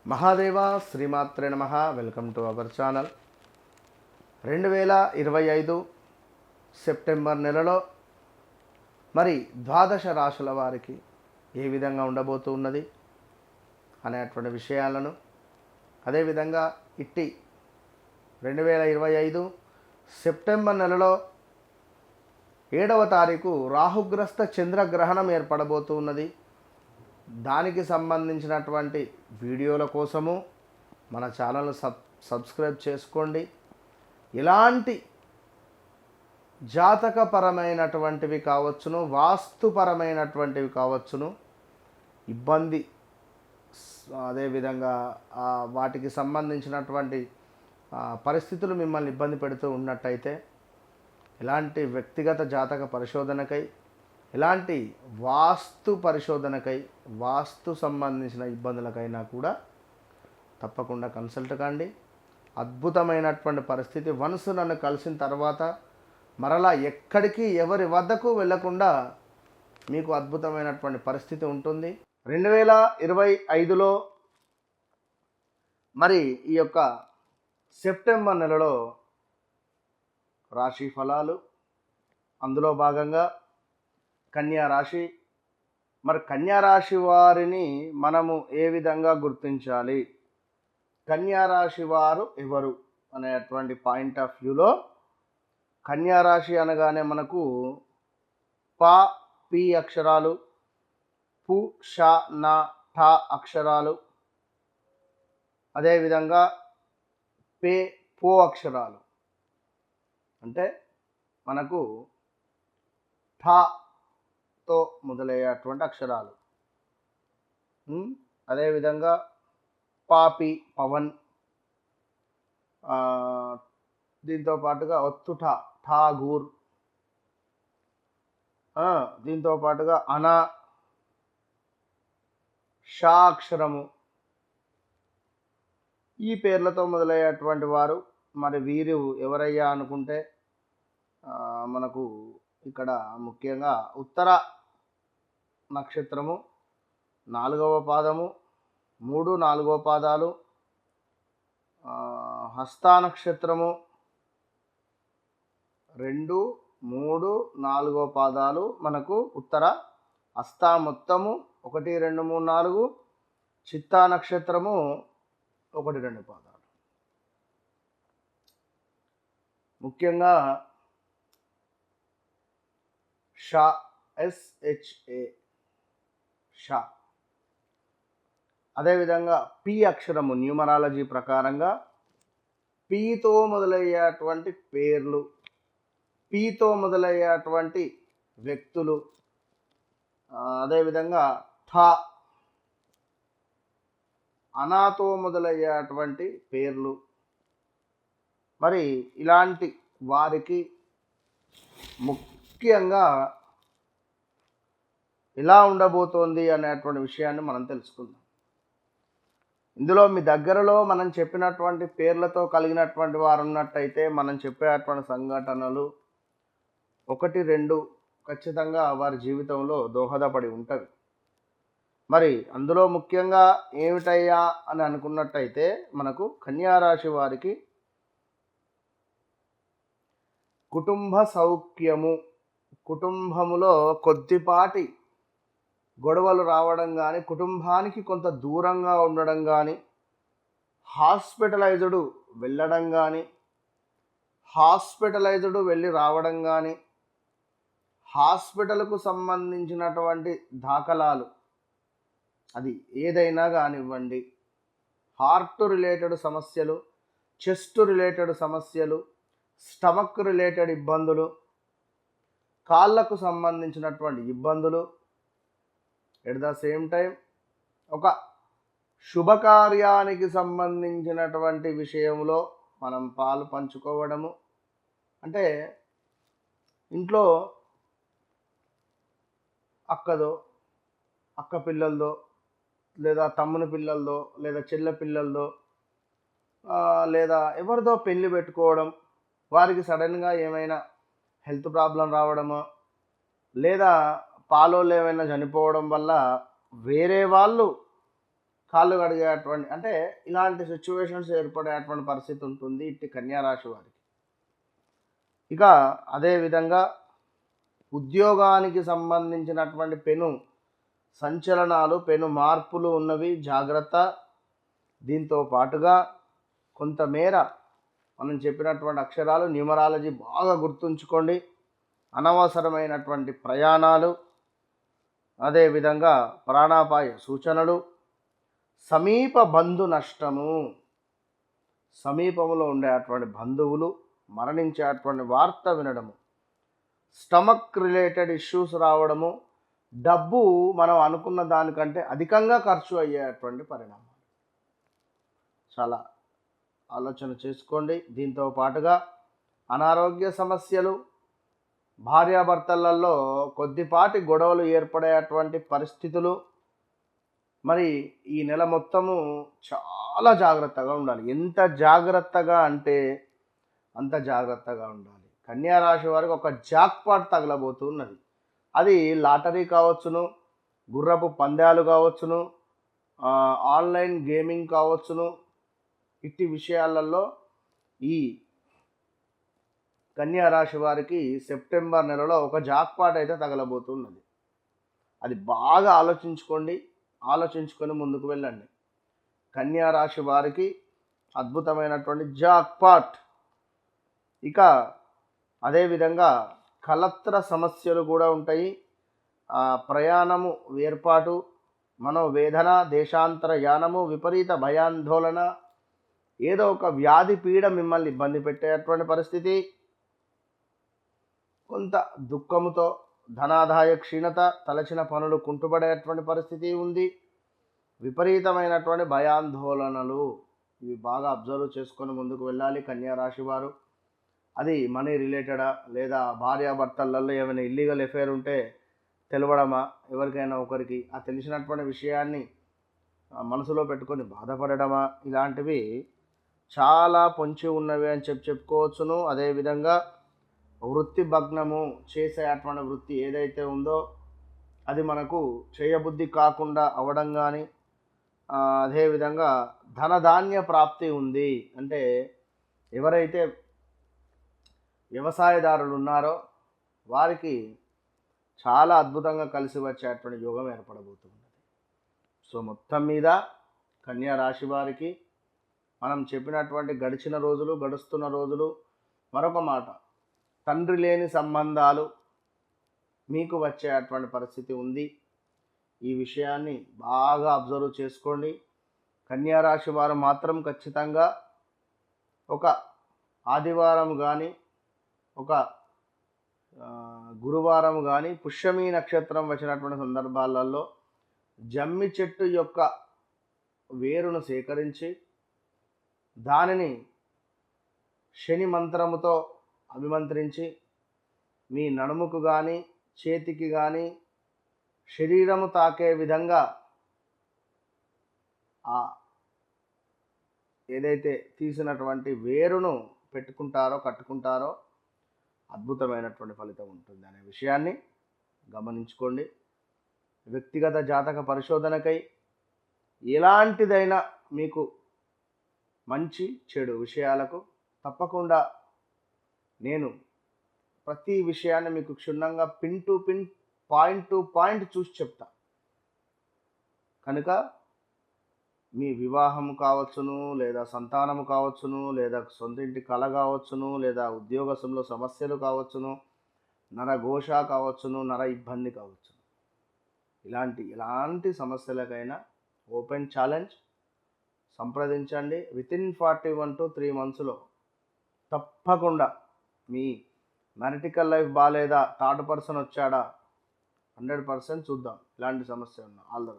మహాదేవ శ్రీమాత్రే నమః. Welcome to our channel. 2025 September నెలలో మరి ద్వాదశ రాశుల వారికి ఏ విధంగా ఉండబోతున్నది అనేటువంటి విషయాలను, అదేవిధంగా ఇట్టి 2025 సెప్టెంబర్ నెలలో 7వ తారీఖు రాహుగ్రస్త చంద్రగ్రహణం ఏర్పడబోతున్నది. దానికి సంబంధించినటువంటి వీడియోల కోసము మన ఛానల్ను సబ్స్క్రైబ్ చేసుకోండి. ఇలాంటి జాతకపరమైనటువంటివి కావచ్చును, వాస్తుపరమైనటువంటివి కావచ్చును, ఇబ్బంది అదేవిధంగా వాటికి సంబంధించినటువంటి పరిస్థితులు మిమ్మల్ని ఇబ్బంది పెడుతూ ఉన్నట్టయితే ఇలాంటి వ్యక్తిగత జాతక పరిశోధనకై, ఇలాంటి వాస్తు పరిశోధనకై, వాస్తు సంబంధించిన ఇబ్బందులకైనా కూడా తప్పకుండా కన్సల్ట్ కండి. అద్భుతమైనటువంటి పరిస్థితి. వన్స్ నన్ను కలిసిన తర్వాత మరలా ఎక్కడికి ఎవరి వద్దకు వెళ్లకుండా మీకు అద్భుతమైనటువంటి పరిస్థితి ఉంటుంది. 2025లో మరి ఈ యొక్క సెప్టెంబర్ నెలలో రాశి ఫలాలు, అందులో భాగంగా కన్యా రాశి. మరి కన్యా రాశి వారిని మనము ఏ విధంగా గుర్తించాలి, కన్యా రాశి వారు ఎవరు అనేటువంటి పాయింట్ ఆఫ్ వ్యూలో, కన్యా రాశి అనగానే మనకు ప పి అక్షరాలు, పు ష న ఠ అక్షరాలు, అదేవిధంగా పే పో అక్షరాలు, అంటే మనకు ఠతో మొదలయ్యేటువంటి అక్షరాలు. అదేవిధంగా పాపి పవన్, దీంతో పాటుగా ఒత్తుఠ ఠాగూర్, దీంతో పాటుగా అనా షా అక్షరము, ఈ పేర్లతో మొదలయ్యేటువంటి వారు మరి వీరు ఎవరయ్యా అనుకుంటే మనకు ఇక్కడ ముఖ్యంగా ఉత్తర నక్షత్రము 4వ పాదము, 3, 4 పాదాలు, హస్త నక్షత్రము 2, 3, 4 పాదాలు మనకు ఉత్తర, హస్త మొత్తము 1, 2, 3, 4, చిత్తా నక్షత్రము 1, 2 పాదాలు. ముఖ్యంగా షా, SHA షా. అదేవిధంగా పి అక్షరము న్యూమరాలజీ ప్రకారంగా పీతో మొదలయ్యేటువంటి పేర్లు, పీతో మొదలయ్యేటువంటి వ్యక్తులు, అదేవిధంగా ఠ అనాతో మొదలయ్యేటువంటి పేర్లు, మరి ఇలాంటి వారికి ముఖ్యంగా ఎలా ఉండబోతోంది అనేటువంటి విషయాన్ని మనం తెలుసుకుందాం. ఇందులో మీ దగ్గరలో మనం చెప్పినటువంటి పేర్లతో కలిగినటువంటి వారు ఉన్నట్టయితే మనం చెప్పేటువంటి సంఘటనలు 1, 2 ఖచ్చితంగా వారి జీవితంలో దోహదపడి ఉంటవి. మరి అందులో ముఖ్యంగా ఏమిటయ్యా అని అనుకున్నట్టయితే మనకు కన్యా రాశి వారికి కుటుంబ సౌఖ్యము, కుటుంబములో కొద్దిపాటి గొడవలు రావడం కానీ, కుటుంబానికి కొంత దూరంగా ఉండడం కానీ, హాస్పిటలైజ్డ్ వెళ్ళడం కానీ, హాస్పిటలైజ్డ్ వెళ్ళి రావడం కానీ, హాస్పిటల్కు సంబంధించినటువంటి దాఖలాలు అది ఏదైనా కానివ్వండి, హార్ట్ రిలేటెడ్ సమస్యలు, చెస్ట్ రిలేటెడ్ సమస్యలు, స్టమక్ రిలేటెడ్ ఇబ్బందులు, కాళ్ళకు సంబంధించినటువంటి ఇబ్బందులు, ఎట్ ద సేమ్ టైం ఒక శుభకార్యానికి సంబంధించినటువంటి విషయంలో మనం పాలు పంచుకోవడము, అంటే ఇంట్లో అక్కదో, అక్క పిల్లలదో, లేదా తమ్ముని పిల్లలదో, లేదా చెల్లె పిల్లలదో, లేదా ఎవరిదో పెళ్ళి పెట్టుకోవడం, వారికి సడన్గా ఏమైనా హెల్త్ ప్రాబ్లం రావడమో, లేదా పాలోళ్ళు ఏమైనా చనిపోవడం వల్ల వేరే వాళ్ళు కాళ్ళు కడిగేటువంటి అంటే ఇలాంటి సిచ్యువేషన్స్ ఏర్పడేటువంటి పరిస్థితి ఉంటుంది ఇట్టి కన్యా రాశి వారికి. ఇక అదేవిధంగా ఉద్యోగానికి సంబంధించినటువంటి పెను సంచలనాలు, పెను మార్పులు ఉన్నవి, జాగ్రత్త. దీంతో పాటుగా కొంతమేర మనం చెప్పినటువంటి అక్షరాలు న్యూమరాలజీ బాగా గుర్తుంచుకోండి. అనవసరమైనటువంటి ప్రయాణాలు, అదేవిధంగా ప్రాణాపాయ సూచనలు, సమీప బంధు నష్టము, సమీపంలో ఉండేటువంటి బంధువులు మరణించేటువంటి వార్త వినడము, స్టమక్ రిలేటెడ్ ఇష్యూస్ రావడము, డబ్బు మనం అనుకున్న దానికంటే అధికంగా ఖర్చు అయ్యేటువంటి పరిణామం. చాలా ఆలోచన చేసుకోండి. దీంతో పాటుగా అనారోగ్య సమస్యలు, భార్యాభర్తలలో కొద్దిపాటి గొడవలు ఏర్పడేటువంటి పరిస్థితులు. మరి ఈ నెల మొత్తము చాలా జాగ్రత్తగా ఉండాలి. ఎంత జాగ్రత్తగా అంటే అంత జాగ్రత్తగా ఉండాలి. కన్యా రాశి వారికి ఒక జాక్పాట్ తగలబోతున్నది. అది లాటరీ కావచ్చును, గుర్రపు పందాలు కావచ్చును, ఆన్లైన్ గేమింగ్ కావచ్చును. ఇట్టి విషయాలలో ఈ కన్యా రాశి వారికి సెప్టెంబర్ నెలలో ఒక జాక్పాట్ అయితే తగలబోతున్నది. అది బాగా ఆలోచించుకోండి, ఆలోచించుకొని ముందుకు వెళ్ళండి. కన్యా రాశి వారికి అద్భుతమైనటువంటి జాక్పాట్. ఇక అదేవిధంగా కలత్ర సమస్యలు కూడా ఉంటాయి. ప్రయాణము ఏర్పాటు, మనోవేదన, దేశాంతర యానము, విపరీత భయాందోళన, ఏదో ఒక వ్యాధి పీడ మిమ్మల్ని ఇబ్బంది పెట్టేటువంటి పరిస్థితి, కొంత దుఃఖముతో ధనాదాయ క్షీణత, తలచిన పనులు కుంటుపడేటువంటి పరిస్థితి ఉంది. విపరీతమైనటువంటి భయాందోళనలు, ఇవి బాగా అబ్జర్వ్ చేసుకొని ముందుకు వెళ్ళాలి కన్యా రాశి వారు. అది మనీ రిలేటెడా, లేదా భార్యాభర్తలలో ఏమైనా ఇల్లీగల్ ఎఫైర్ ఉంటే తెలవడమా, ఎవరికైనా ఒకరికి ఆ తెలిసినటువంటి విషయాన్ని మనసులో పెట్టుకొని బాధపడడమా, ఇలాంటివి చాలా పొంచి ఉన్నవి అని చెప్పుకోవచ్చును. అదేవిధంగా వృత్తి భగ్నము, చేసేటువంటి వృత్తి ఏదైతే ఉందో అది మనకు చేయబుద్ధి కాకుండా అవడం కానీ, అదేవిధంగా ధనధాన్య ప్రాప్తి ఉంది. అంటే ఎవరైతే వ్యవసాయదారులు ఉన్నారో వారికి చాలా అద్భుతంగా కలిసి వచ్చేటువంటి యోగం ఏర్పడబోతుంది. సో మొత్తం మీద కన్యా రాశి వారికి మనం చెప్పినటువంటి గడిచిన రోజులు, గడుస్తున్న రోజులు, మరొక మాట తండ్రి లేని సంబంధాలు మీకు వచ్చేటువంటి పరిస్థితి ఉంది. ఈ విషయాన్ని బాగా అబ్జర్వ్ చేసుకోండి. కన్యా రాశి వారు మాత్రం ఖచ్చితంగా ఒక ఆదివారం కానీ, ఒక గురువారం కానీ, పుష్యమి నక్షత్రం వచ్చినటువంటి సందర్భాలలో జమ్మి చెట్టు యొక్క వేరును సేకరించి దానిని శని మంత్రముతో అభిమంత్రించి మీ నడుముకు కానీ, చేతికి కానీ, శరీరము తాకే విధంగా ఆ ఏదైతే తీసినటువంటి వేరును పెట్టుకుంటారో, కట్టుకుంటారో అద్భుతమైనటువంటి ఫలితం ఉంటుంది అనే విషయాన్ని గమనించుకోండి. వ్యక్తిగత జాతక పరిశోధనకై ఎలాంటిదైనా మీకు మంచి చెడు విషయాలకు తప్పకుండా నేను ప్రతి విషయాన్ని మీకు క్షుణ్ణంగా pin to pin, point to point చూసి చెప్తా. కనుక మీ వివాహం కావచ్చును, లేదా సంతానము కావచ్చును, లేదా సొంతింటి కళ కావచ్చును, లేదా ఉద్యోగంలో సమస్యలు కావచ్చును, నరఘోష కావచ్చును, నర ఇబ్బంది కావచ్చును, ఎలాంటి సమస్యలకైనా ఓపెన్ ఛాలెంజ్ సంప్రదించండి. వితిన్ 41 to 3 monthsలో తప్పకుండా మీ మ్యారిటికల్ లైఫ్ బాగాలేదా, థర్డ్ పర్సన్ వచ్చాడా, 100% చూద్దాం. ఇలాంటి సమస్య ఉన్నా ఆల్ ద